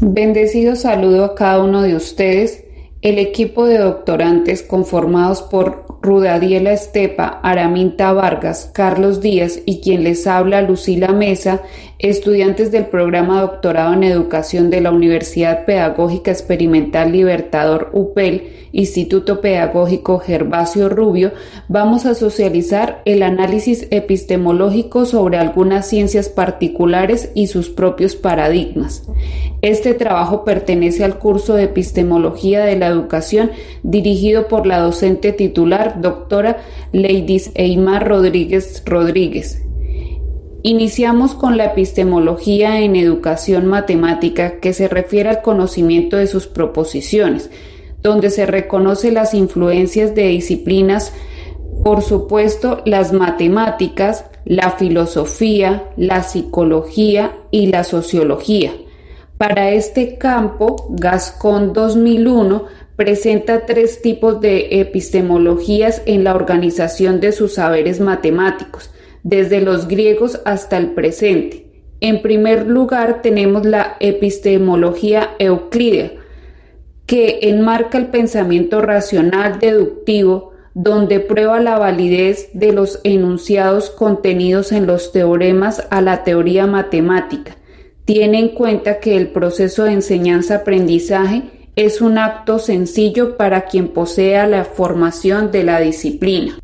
Bendecido saludo a cada uno de ustedes, el equipo de doctorantes conformados por Rudadiela Estepa, Araminta Vargas, Carlos Díaz y quien les habla Lucila Mesa, estudiantes del programa Doctorado en Educación de la Universidad Pedagógica Experimental Libertador UPEL, Instituto Pedagógico Gervasio Rubio, vamos a socializar el análisis epistemológico sobre algunas ciencias particulares y sus propios paradigmas. Este trabajo pertenece al curso de Epistemología de la Educación dirigido por la docente titular, doctora Leidis Eymar Rodríguez Rodríguez. Iniciamos con la epistemología en educación matemática, que se refiere al conocimiento de sus proposiciones, donde se reconoce las influencias de disciplinas, por supuesto, las matemáticas, la filosofía, la psicología y la sociología. Para este campo, Gascón 2001 presenta 3 tipos de epistemologías en la organización de sus saberes matemáticos, desde los griegos hasta el presente. En primer lugar, tenemos la epistemología euclídea, que enmarca el pensamiento racional deductivo, donde prueba la validez de los enunciados contenidos en los teoremas a la teoría matemática. Tiene en cuenta que el proceso de enseñanza-aprendizaje es un acto sencillo para quien posea la formación de la disciplina.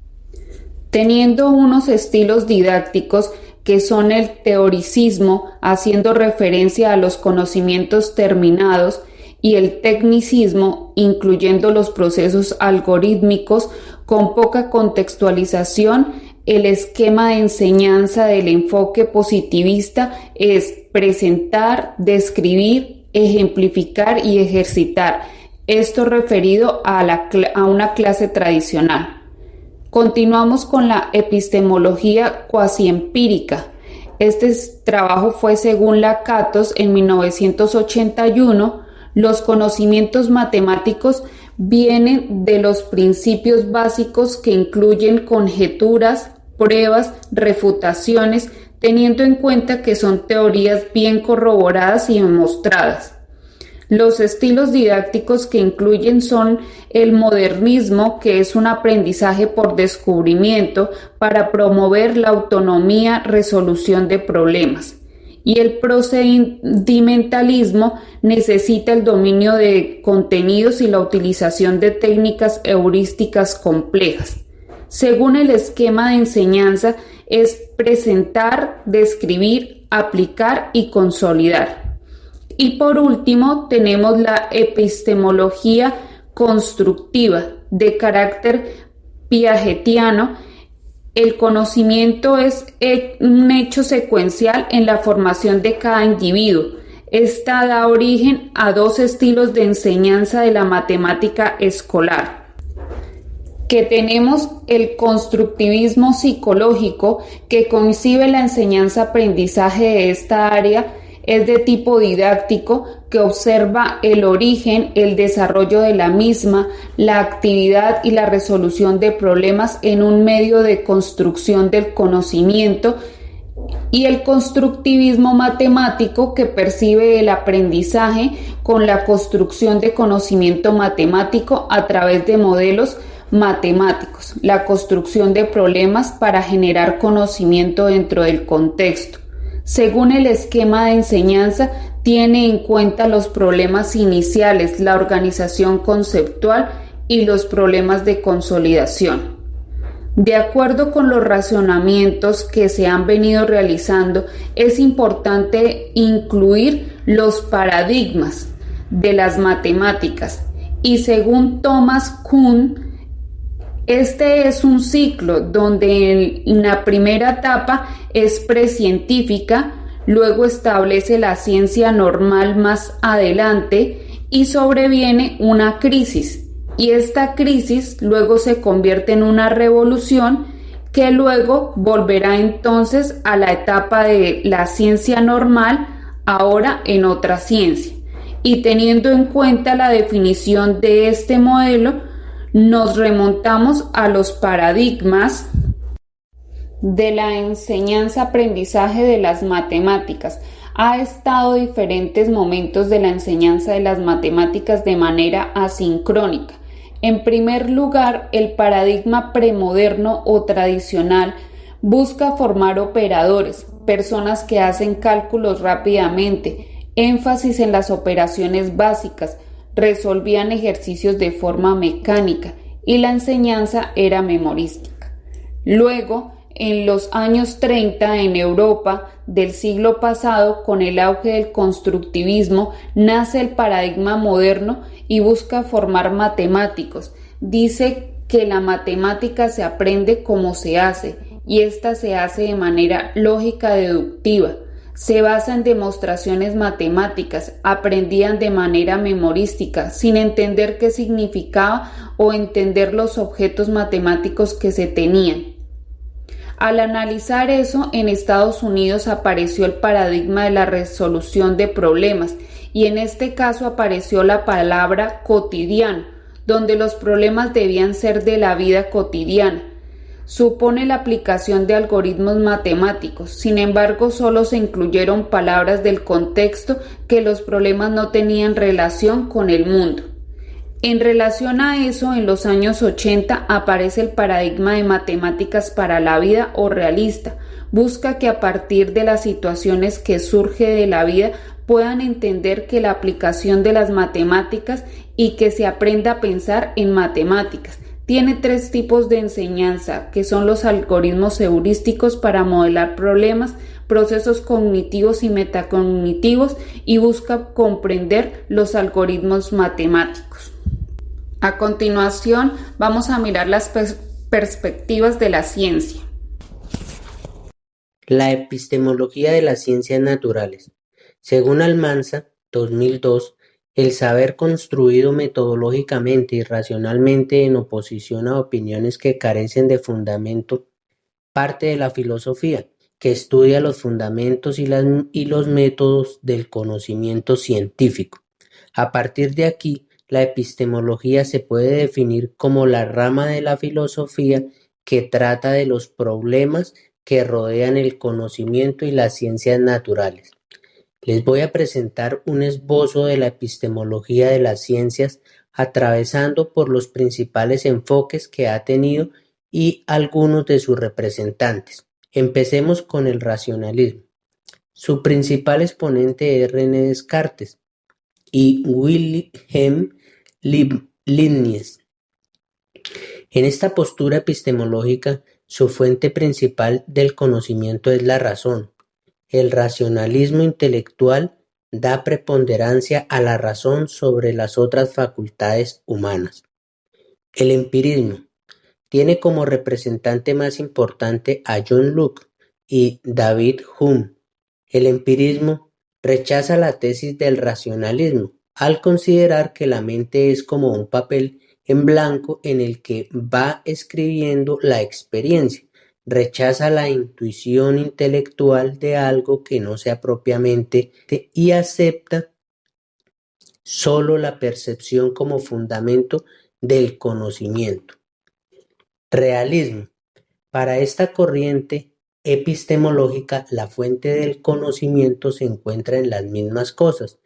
Teniendo unos estilos didácticos que son el teoricismo, haciendo referencia a los conocimientos terminados, y el tecnicismo, incluyendo los procesos algorítmicos con poca contextualización, el esquema de enseñanza del enfoque positivista es presentar, describir, ejemplificar y ejercitar. Esto referido a una clase tradicional. Continuamos con la epistemología cuasi-empírica. Este trabajo fue según Lakatos en 1981. Los conocimientos matemáticos vienen de los principios básicos que incluyen conjeturas, pruebas, refutaciones, teniendo en cuenta que son teorías bien corroboradas y demostradas. Los estilos didácticos que incluyen son el modernismo, que es un aprendizaje por descubrimiento para promover la autonomía, resolución de problemas. Y el procedimentalismo necesita el dominio de contenidos y la utilización de técnicas heurísticas complejas. Según el esquema de enseñanza, es presentar, describir, aplicar y consolidar. Y por último, tenemos la epistemología constructiva de carácter piagetiano. El conocimiento es un hecho secuencial en la formación de cada individuo. Esta da origen a 2 estilos de enseñanza de la matemática escolar. Que tenemos el constructivismo psicológico, que concibe la enseñanza-aprendizaje de esta área, es de tipo didáctico, que observa el origen, el desarrollo de la misma, la actividad y la resolución de problemas en un medio de construcción del conocimiento, y el constructivismo matemático, que percibe el aprendizaje con la construcción de conocimiento matemático a través de modelos matemáticos, la construcción de problemas para generar conocimiento dentro del contexto. Según el esquema de enseñanza, tiene en cuenta los problemas iniciales, la organización conceptual y los problemas de consolidación. De acuerdo con los razonamientos que se han venido realizando, es importante incluir los paradigmas de las matemáticas. Y según Thomas Kuhn, este es un ciclo donde en la primera etapa es precientífica, luego establece la ciencia normal más adelante y sobreviene una crisis. Y esta crisis luego se convierte en una revolución que luego volverá entonces a la etapa de la ciencia normal, ahora en otra ciencia. Y teniendo en cuenta la definición de este modelo, nos remontamos a los paradigmas de la enseñanza-aprendizaje de las matemáticas, Ha estado diferentes momentos de la enseñanza de las matemáticas de manera asincrónica. En primer lugar, el paradigma premoderno o tradicional busca formar operadores, personas que hacen cálculos rápidamente, énfasis en las operaciones básicas, resolvían ejercicios de forma mecánica y la enseñanza era memorística. Luego, en los años 30 en Europa del siglo pasado, con el auge del constructivismo, nace el paradigma moderno y busca formar matemáticos. Dice que la matemática se aprende como se hace y ésta se hace de manera lógica deductiva. Se basa en demostraciones matemáticas, aprendían de manera memorística, sin entender qué significaba o entender los objetos matemáticos que se tenían. Al analizar eso, en Estados Unidos apareció el paradigma de la resolución de problemas y en este caso apareció la palabra cotidiano, donde los problemas debían ser de la vida cotidiana. Supone la aplicación de algoritmos matemáticos, sin embargo solo se incluyeron palabras del contexto que los problemas no tenían relación con el mundo. En relación a eso, en los años 80 aparece el paradigma de matemáticas para la vida o realista. Busca que a partir de las situaciones que surge de la vida puedan entender que la aplicación de las matemáticas y que se aprenda a pensar en matemáticas. Tiene 3 tipos de enseñanza, que son los algoritmos heurísticos para modelar problemas, procesos cognitivos y metacognitivos, y busca comprender los algoritmos matemáticos. A continuación, vamos a mirar las perspectivas de la ciencia. La epistemología de las ciencias naturales. Según Almanza, 2002, el saber construido metodológicamente y racionalmente en oposición a opiniones que carecen de fundamento parte de la filosofía, que estudia los fundamentos y los métodos del conocimiento científico. A partir de aquí, la epistemología se puede definir como la rama de la filosofía que trata de los problemas que rodean el conocimiento y las ciencias naturales. Les voy a presentar un esbozo de la epistemología de las ciencias atravesando por los principales enfoques que ha tenido y algunos de sus representantes. Empecemos con el racionalismo. Su principal exponente es René Descartes y Wilhelm Leibniz. En esta postura epistemológica, su fuente principal del conocimiento es la razón. El racionalismo intelectual da preponderancia a la razón sobre las otras facultades humanas. El empirismo tiene como representante más importante a John Locke y David Hume. El empirismo rechaza la tesis del racionalismo al considerar que la mente es como un papel en blanco en el que va escribiendo la experiencia. Rechaza la intuición intelectual de algo que no sea propiamente y acepta solo la percepción como fundamento del conocimiento. Realismo. Para esta corriente epistemológica, la fuente del conocimiento se encuentra en las mismas cosas,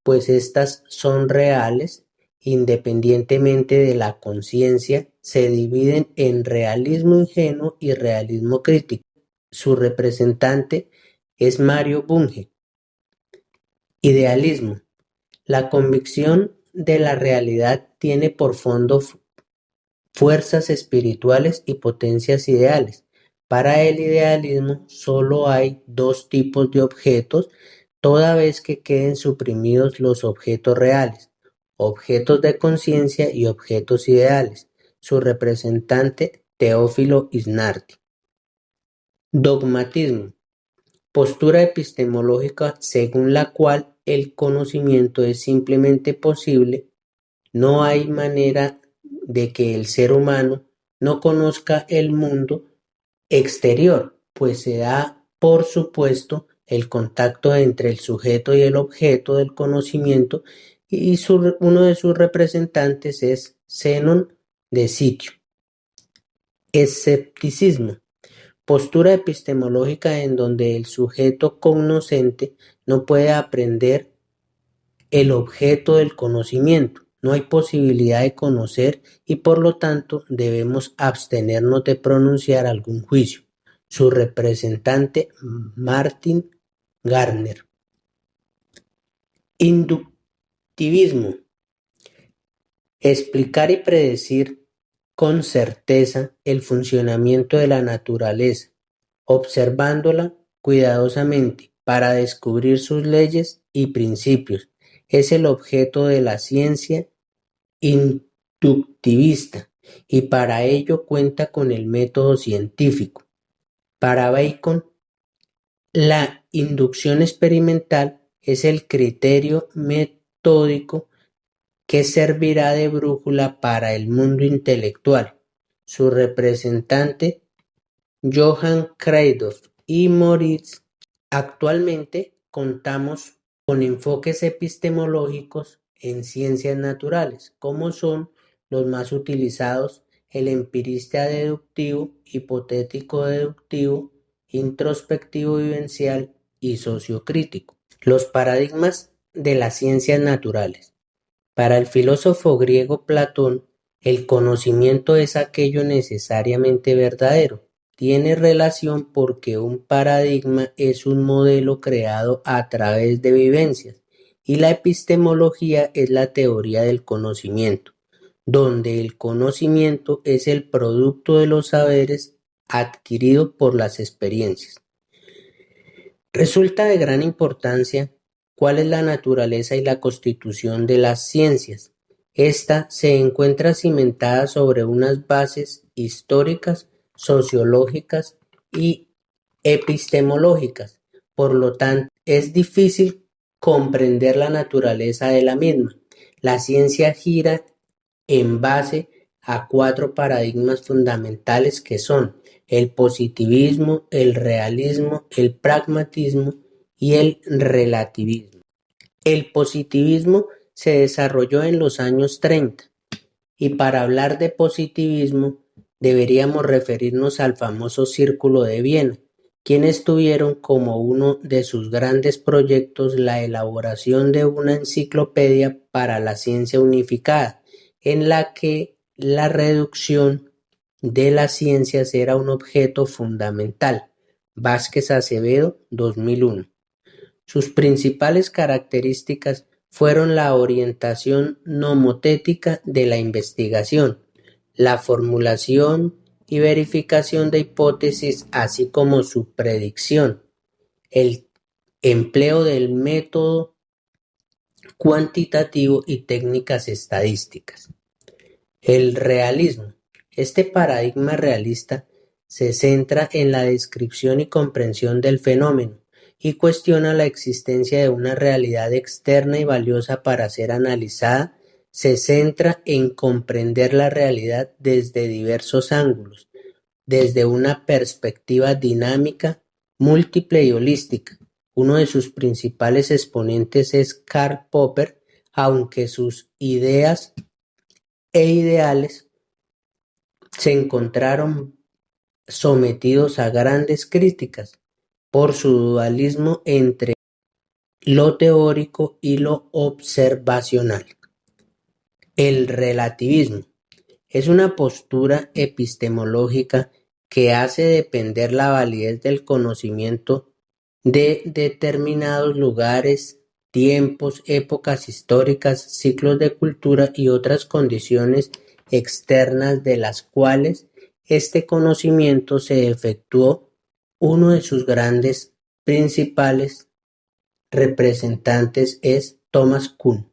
pues éstas son reales, independientemente de la conciencia, se dividen en realismo ingenuo y realismo crítico. Su representante es Mario Bunge. Idealismo. La convicción de la realidad tiene por fondo fuerzas espirituales y potencias ideales. Para el idealismo solo hay 2 tipos de objetos, toda vez que queden suprimidos los objetos reales, objetos de conciencia y objetos ideales. Su representante, Teófilo Isnardi. Dogmatismo. Postura epistemológica según la cual el conocimiento es simplemente posible, no hay manera de que el ser humano no conozca el mundo exterior, pues se da por supuesto el contacto entre el sujeto y el objeto del conocimiento y uno de sus representantes es Zenón de Sitio. Escepticismo. Postura epistemológica en donde el sujeto cognoscente no puede aprender el objeto del conocimiento. No hay posibilidad de conocer y por lo tanto debemos abstenernos de pronunciar algún juicio. Su representante Martin Gardner. Inductivismo. Explicar y predecir con certeza el funcionamiento de la naturaleza, observándola cuidadosamente para descubrir sus leyes y principios, es el objeto de la ciencia inductivista y para ello cuenta con el método científico. Para Bacon, la inducción experimental es el criterio metódico que servirá de brújula para el mundo intelectual. Su representante, Johann Kreidorf y Moritz. Actualmente contamos con enfoques epistemológicos en ciencias naturales, como son los más utilizados: el empirista deductivo, hipotético deductivo, introspectivo vivencial y sociocrítico. Los paradigmas de las ciencias naturales. Para el filósofo griego Platón, el conocimiento es aquello necesariamente verdadero. Tiene relación porque un paradigma es un modelo creado a través de vivencias y la epistemología es la teoría del conocimiento, donde el conocimiento es el producto de los saberes adquiridos por las experiencias. Resulta de gran importancia cuál es la naturaleza y la constitución de las ciencias. Esta se encuentra cimentada sobre unas bases históricas, sociológicas y epistemológicas. Por lo tanto, es difícil comprender la naturaleza de la misma. La ciencia gira en base a 4 paradigmas fundamentales que son el positivismo, el realismo, el pragmatismo y el relativismo. El positivismo se desarrolló en los años 30 y para hablar de positivismo deberíamos referirnos al famoso Círculo de Viena, quienes tuvieron como uno de sus grandes proyectos la elaboración de una enciclopedia para la ciencia unificada, en la que la reducción de las ciencias era un objeto fundamental. Vázquez Acevedo, 2001. Sus principales características fueron la orientación nomotética de la investigación, la formulación y verificación de hipótesis, así como su predicción, el empleo del método cuantitativo y técnicas estadísticas. El realismo. Este paradigma realista se centra en la descripción y comprensión del fenómeno y cuestiona la existencia de una realidad externa y valiosa para ser analizada. Se centra en comprender la realidad desde diversos ángulos, desde una perspectiva dinámica, múltiple y holística. Uno de sus principales exponentes es Karl Popper, aunque sus ideas e ideales se encontraron sometidos a grandes críticas por su dualismo entre lo teórico y lo observacional. El relativismo es una postura epistemológica que hace depender la validez del conocimiento de determinados lugares, tiempos, épocas históricas, ciclos de cultura y otras condiciones externas de las cuales este conocimiento se efectuó. Uno de sus grandes principales representantes es Thomas Kuhn.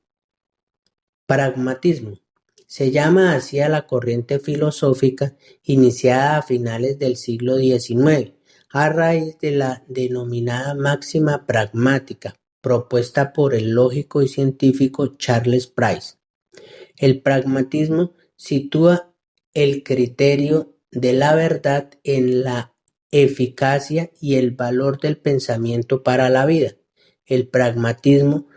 Pragmatismo. Se llama así a la corriente filosófica iniciada a finales del siglo XIX, a raíz de la denominada máxima pragmática, propuesta por el lógico y científico Charles Price. El pragmatismo sitúa el criterio de la verdad en la eficacia y el valor del pensamiento para la vida. El pragmatismo,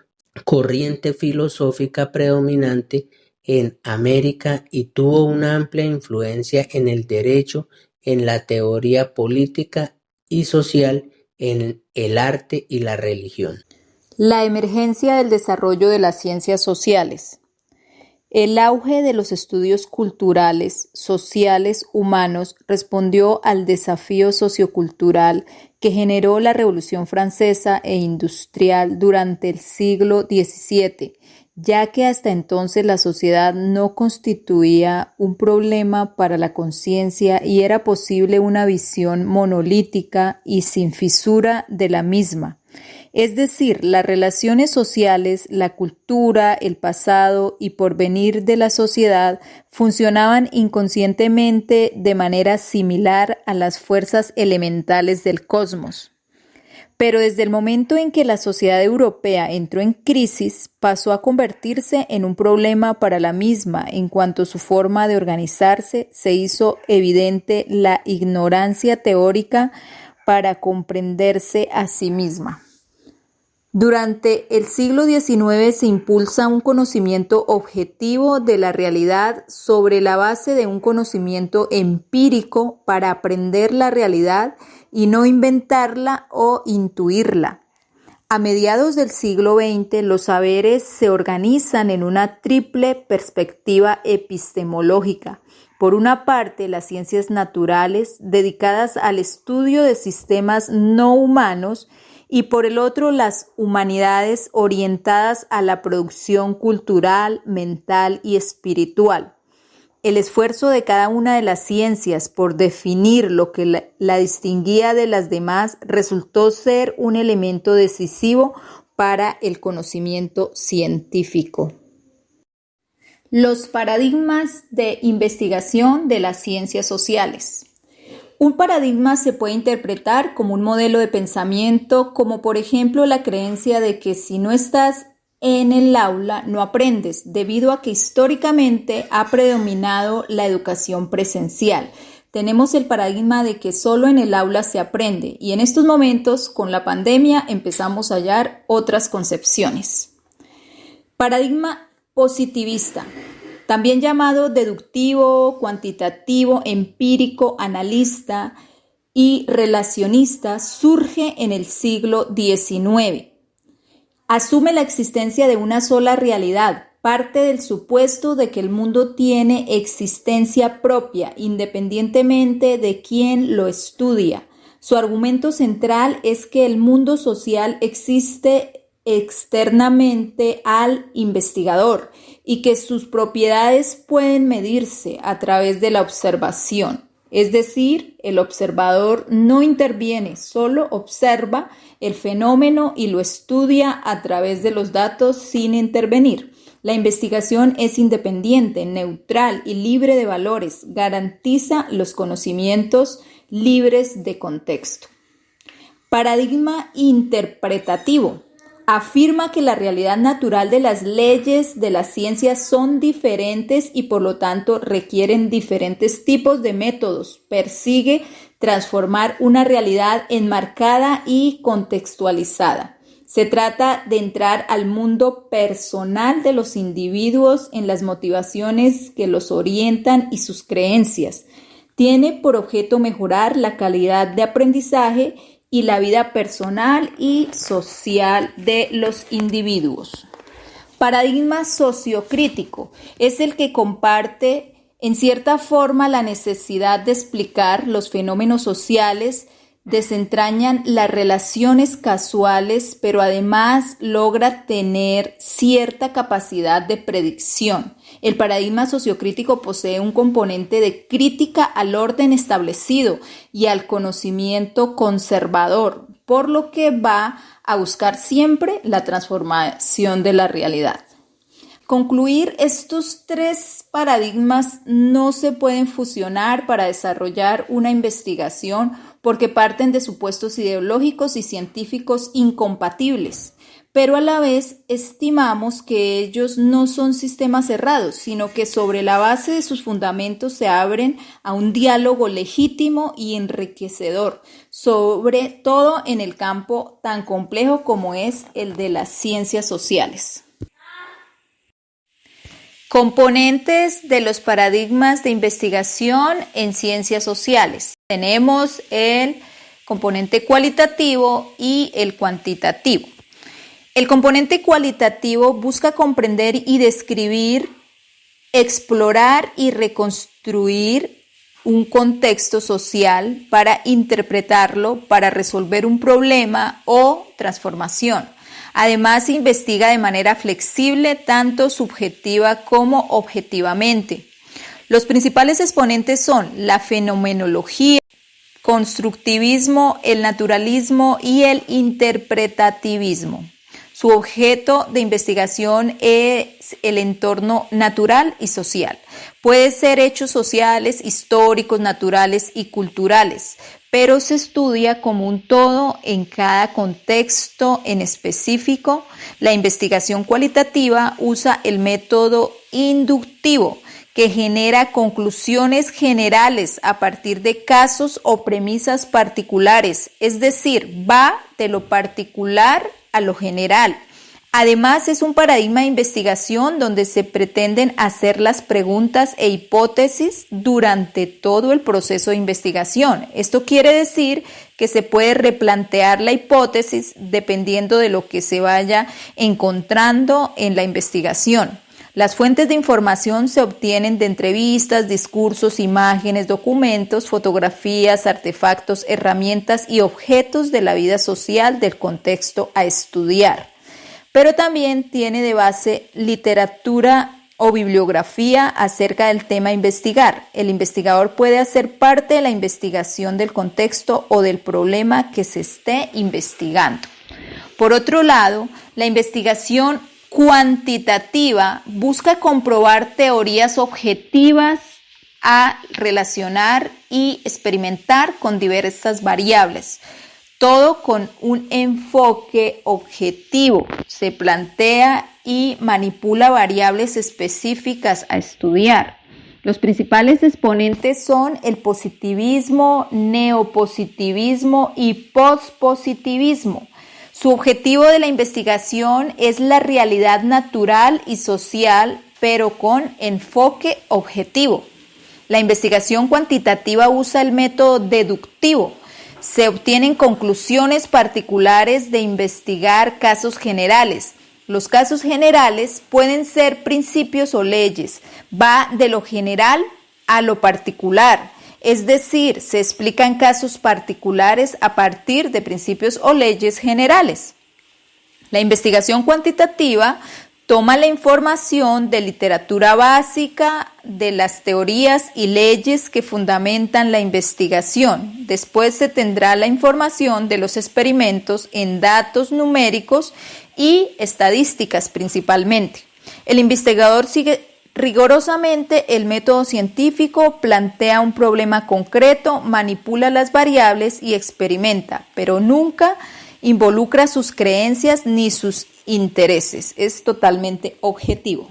corriente filosófica predominante en América y tuvo una amplia influencia en el derecho en la teoría política y social, en el arte y la religión. La emergencia del desarrollo de las ciencias sociales. El auge de los estudios culturales, sociales, humanos respondió al desafío sociocultural que generó la Revolución Francesa e Industrial durante el siglo XVII, ya que hasta entonces la sociedad no constituía un problema para la conciencia y era posible una visión monolítica y sin fisura de la misma. Es decir, las relaciones sociales, la cultura, el pasado y porvenir de la sociedad funcionaban inconscientemente de manera similar a las fuerzas elementales del cosmos. Pero desde el momento en que la sociedad europea entró en crisis, pasó a convertirse en un problema para la misma en cuanto a su forma de organizarse se hizo evidente la ignorancia teórica para comprenderse a sí misma. Durante el siglo XIX se impulsa un conocimiento objetivo de la realidad sobre la base de un conocimiento empírico para aprender la realidad y no inventarla o intuirla. A mediados del siglo XX, los saberes se organizan en una triple perspectiva epistemológica. Por una parte, las ciencias naturales, dedicadas al estudio de sistemas no humanos, y por el otro, las humanidades orientadas a la producción cultural, mental y espiritual. El esfuerzo de cada una de las ciencias por definir lo que la distinguía de las demás resultó ser un elemento decisivo para el conocimiento científico. Los paradigmas de investigación de las ciencias sociales. Un paradigma se puede interpretar como un modelo de pensamiento, como por ejemplo la creencia de que si no estás en el aula no aprendes, debido a que históricamente ha predominado la educación presencial. Tenemos el paradigma de que solo en el aula se aprende y en estos momentos, con la pandemia, empezamos a hallar otras concepciones. Paradigma positivista. También llamado deductivo, cuantitativo, empírico, analista y relacionista, surge en el siglo XIX. Asume la existencia de una sola realidad, parte del supuesto de que el mundo tiene existencia propia, independientemente de quién lo estudia. Su argumento central es que el mundo social existe externamente al investigador y que sus propiedades pueden medirse a través de la observación. Es decir, el observador no interviene, solo observa el fenómeno y lo estudia a través de los datos sin intervenir. La investigación es independiente, neutral y libre de valores, garantiza los conocimientos libres de contexto. Paradigma interpretativo. Afirma que la realidad natural de las leyes de las ciencias son diferentes y por lo tanto requieren diferentes tipos de métodos. Persigue transformar una realidad enmarcada y contextualizada. Se trata de entrar al mundo personal de los individuos en las motivaciones que los orientan y sus creencias. Tiene por objeto mejorar la calidad de aprendizaje y la vida personal y social de los individuos. Paradigma sociocrítico es el que comparte en cierta forma la necesidad de explicar los fenómenos sociales, desentrañan las relaciones casuales, pero además logra tener cierta capacidad de predicción. El paradigma sociocrítico posee un componente de crítica al orden establecido y al conocimiento conservador, por lo que va a buscar siempre la transformación de la realidad. Concluir, estos tres paradigmas no se pueden fusionar para desarrollar una investigación porque parten de supuestos ideológicos y científicos incompatibles, pero a la vez estimamos que ellos no son sistemas cerrados, sino que sobre la base de sus fundamentos se abren a un diálogo legítimo y enriquecedor, sobre todo en el campo tan complejo como es el de las ciencias sociales. Componentes de los paradigmas de investigación en ciencias sociales. Tenemos el componente cualitativo y el cuantitativo. El componente cualitativo busca comprender y describir, explorar y reconstruir un contexto social para interpretarlo, para resolver un problema o transformación. Además, investiga de manera flexible, tanto subjetiva como objetivamente. Los principales exponentes son la fenomenología, constructivismo, el naturalismo y el interpretativismo. Su objeto de investigación es el entorno natural y social. Puede ser hechos sociales, históricos, naturales y culturales, pero se estudia como un todo en cada contexto en específico. La investigación cualitativa usa el método inductivo, que genera conclusiones generales a partir de casos o premisas particulares, es decir, va de lo particular a lo general. Además, es un paradigma de investigación donde se pretenden hacer las preguntas e hipótesis durante todo el proceso de investigación. Esto quiere decir que se puede replantear la hipótesis dependiendo de lo que se vaya encontrando en la investigación. Las fuentes de información se obtienen de entrevistas, discursos, imágenes, documentos, fotografías, artefactos, herramientas y objetos de la vida social del contexto a estudiar. Pero también tiene de base literatura o bibliografía acerca del tema a investigar. El investigador puede hacer parte de la investigación del contexto o del problema que se esté investigando. Por otro lado, la investigación cuantitativa busca comprobar teorías objetivas a relacionar y experimentar con diversas variables. Todo con un enfoque objetivo. Se plantea y manipula variables específicas a estudiar. Los principales exponentes son el positivismo, neopositivismo y pospositivismo. Su objetivo de la investigación es la realidad natural y social, pero con enfoque objetivo. La investigación cuantitativa usa el método deductivo. Se obtienen conclusiones particulares de investigar casos generales. Los casos generales pueden ser principios o leyes. Va de lo general a lo particular. Es decir, se explican casos particulares a partir de principios o leyes generales. La investigación cuantitativa toma la información de literatura básica, de las teorías y leyes que fundamentan la investigación. Después se tendrá la información de los experimentos en datos numéricos y estadísticas principalmente. El investigador sigue rigurosamente el método científico, plantea un problema concreto, manipula las variables y experimenta, pero nunca involucra sus creencias ni sus intereses. Es totalmente objetivo.